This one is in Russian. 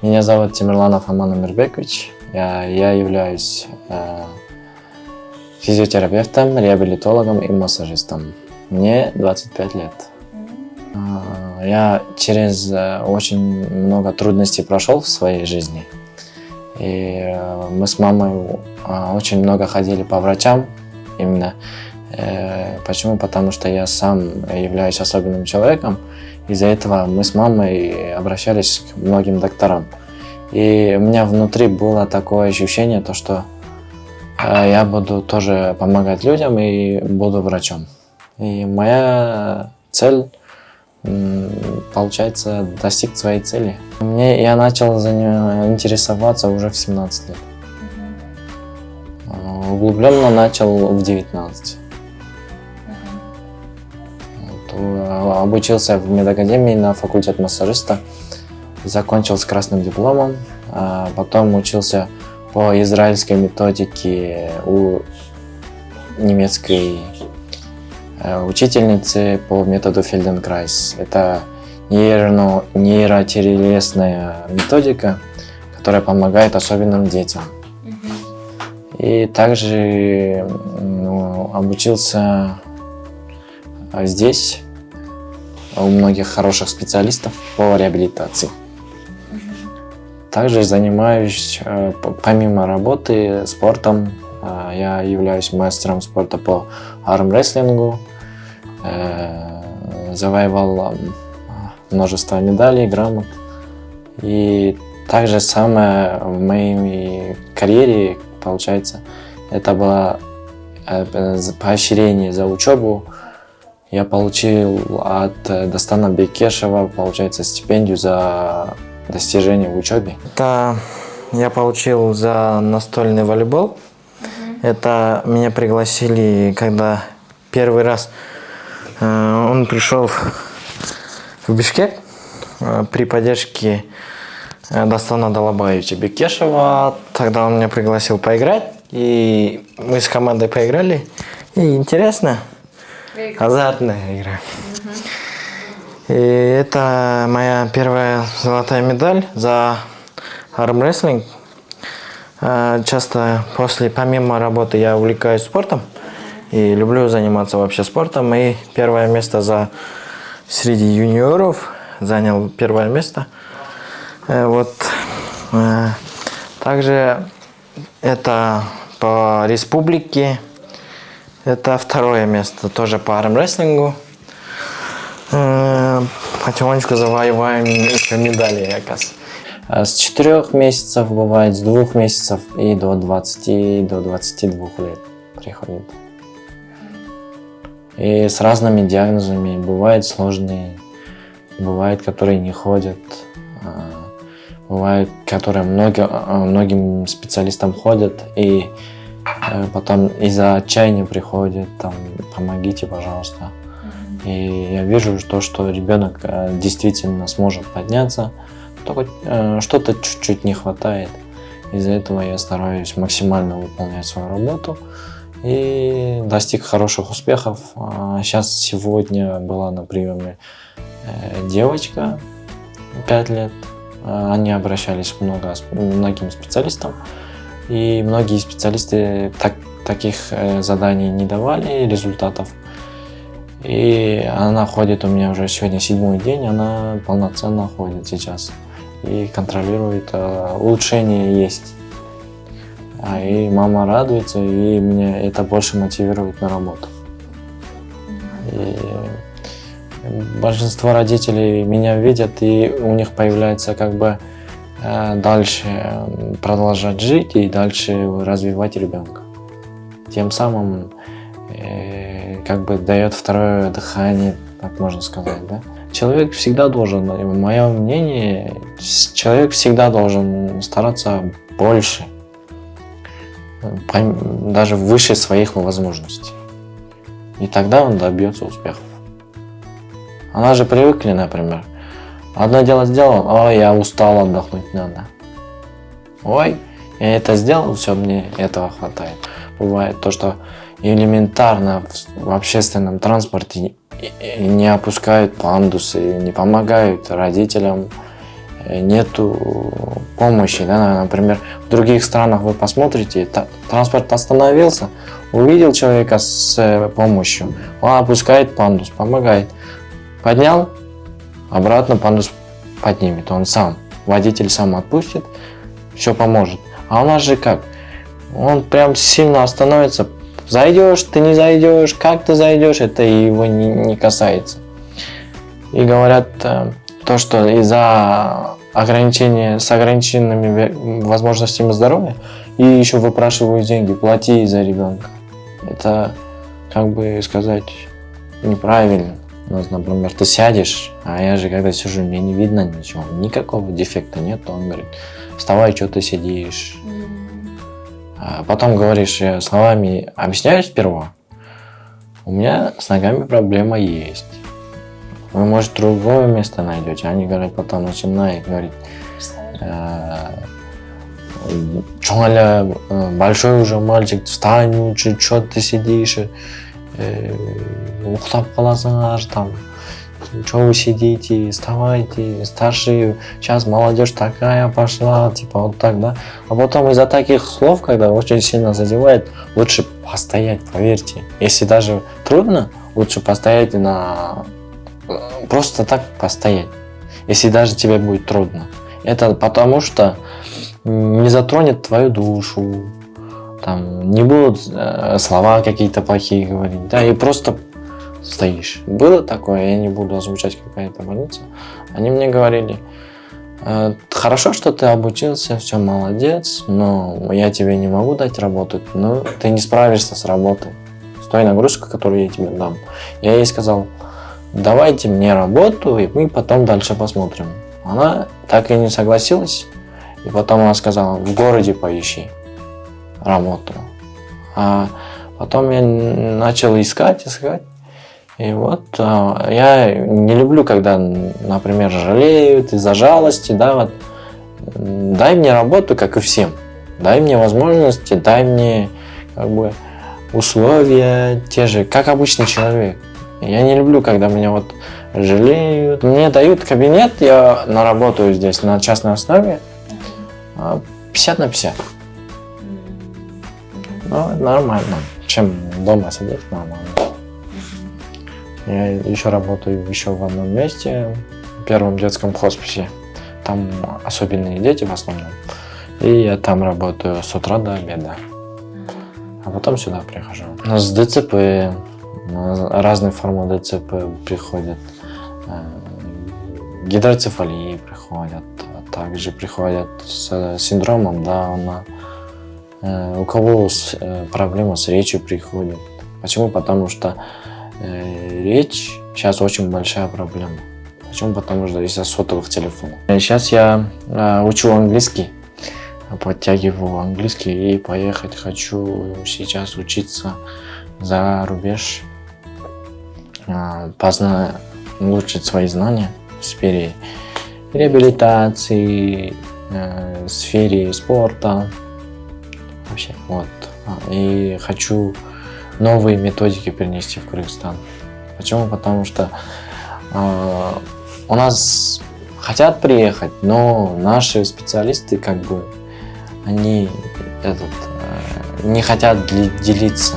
Меня зовут Тимирланов Аман Амирбекович. Я являюсь физиотерапевтом, реабилитологом и массажистом. Мне 25 лет. Я через очень много трудностей прошел в своей жизни. И мы с мамой очень много ходили по врачам. Именно. Почему? Потому что я сам являюсь особенным человеком. Из-за этого мы с мамой обращались к многим докторам. И у меня внутри было такое ощущение, то, что я буду тоже помогать людям и буду врачом. И моя цель, получается, достиг своей цели. Я начал интересоваться уже в 17 лет. Углубленно начал в 19. Обучился в медакадемии на факультет массажиста, закончил с красным дипломом, потом учился по израильской методике у немецкой учительницы по методу Фельденкрайс. Это нейротерелесная методика, которая помогает особенным детям. И также обучился здесь у многих хороших специалистов по реабилитации. Также занимаюсь, помимо работы, спортом. Я являюсь мастером спорта по армрестлингу. Завоевал множество медалей, грамот. И также самое в моей карьере, получается, это было поощрение за учебу. Я получил от Дастана Бекешева, получается, стипендию за достижения в учебе. Это я получил за настольный волейбол. Это меня пригласили, когда первый раз он пришел в Бишкек при поддержке Дастана Далабаевича Бекешева. Тогда он меня пригласил поиграть, и мы с командой поиграли. И интересно, азартная игра. И это моя первая золотая медаль за армрестлинг. Часто помимо работы я увлекаюсь спортом и люблю заниматься вообще спортом. И первое место среди юниоров занял первое место. Также это по республике. Это второе место тоже по армрестлингу. Потихонечку завоеваем еще медали, оказывается. С 4 месяцев бывает, с 2 месяцев и до 20, до 22 лет приходит. И с разными диагнозами. Бывают сложные, бывают, которые не ходят. Бывают, которые многим специалистам ходят и потом из-за отчаяния приходят, там, помогите, пожалуйста. И я вижу, что ребенок действительно сможет подняться, только что-то чуть-чуть не хватает. Из-за этого я стараюсь максимально выполнять свою работу и достиг хороших успехов. Сегодня была на приеме девочка 5 лет. Они обращались к многим специалистам. И многие специалисты таких заданий не давали, результатов. И она ходит у меня уже сегодня 7-й день, она полноценно ходит сейчас. И контролирует, улучшение есть. И мама радуется, и меня это больше мотивирует на работу. И большинство родителей меня видят, и у них появляется дальше продолжать жить и дальше развивать ребенка. Тем самым дает второе дыхание, так можно сказать, да? Человек всегда должен, мое мнение, человек всегда должен стараться больше, даже выше своих возможностей. И тогда он добьется успехов. Она же привыкли, например, одно дело сделал, ой, я устал, отдохнуть надо. Ой, я это сделал, все, мне этого хватает. Бывает то, что элементарно в общественном транспорте не опускают пандусы, не помогают родителям, нету помощи, да, например, в других странах вы посмотрите, транспорт остановился, увидел человека с помощью, он опускает пандус, помогает, поднял, обратно пандус поднимет, он сам, водитель сам отпустит, все поможет. А у нас же как? Он прям сильно остановится, зайдешь, ты не зайдешь, как ты зайдешь, это его не касается. И говорят, то, что из-за ограничения с ограниченными возможностями здоровья и еще выпрашивают деньги, плати за ребенка. Это, как бы сказать, неправильно. Например, ты сядешь, а я же когда сижу, мне не видно ничего, никакого дефекта нет. Он говорит, вставай, что ты сидишь. А потом говоришь, я словами объясняю сперва. У меня с ногами проблема есть. Вы, может, другое место найдете. Они говорят, потом начинают говорить, Чоля, большой уже мальчик, встань лучше, что ты сидишь, уктап каласыңар, там, что вы сидите, вставайте, старшие, сейчас молодежь такая пошла, типа вот так, да. А потом из-за таких слов, когда очень сильно задевает, лучше постоять, поверьте. Если даже трудно, лучше постоять просто так постоять, если даже тебе будет трудно. Это потому что не затронет твою душу, там, не будут слова какие-то плохие говорить, да, и просто стоишь. Было такое, я не буду озвучать, какая-то больница. Они мне говорили, хорошо, что ты обучился, все, молодец, но я тебе не могу дать работать, но ты не справишься с работой, с той нагрузкой, которую я тебе дам. Я ей сказал, давайте мне работу, и мы потом дальше посмотрим. Она так и не согласилась, и потом она сказала, в городе поищи работу. А потом я начал искать, и вот я не люблю, когда, например, жалеют из-за жалости, да, вот, дай мне работу, как и всем, дай мне возможности, дай мне, как бы, условия те же, как обычный человек. Я не люблю, когда меня вот жалеют. Мне дают кабинет, я наработаю здесь на частной основе 50 на 50. Ну, нормально. Чем дома сидеть, нормально. Я еще работаю в одном месте, в первом детском хосписе. Там особенные дети в основном. И я там работаю с утра до обеда. А потом сюда прихожу. С ДЦП, разные формы ДЦП приходят. Гидроцефалии приходят. Также приходят с синдромом Дауна. У кого проблема с речью приходит. Почему? Потому что речь сейчас очень большая проблема. Почему? Потому что из-за сотовых телефонов. Сейчас я учу английский, подтягиваю английский и поехать хочу сейчас учиться за рубеж, улучшить свои знания в сфере реабилитации, в сфере спорта. Вообще, вот. И хочу новые методики перенести в Кыргызстан. Почему? Потому что у нас хотят приехать, но наши специалисты, как бы, они не хотят делиться.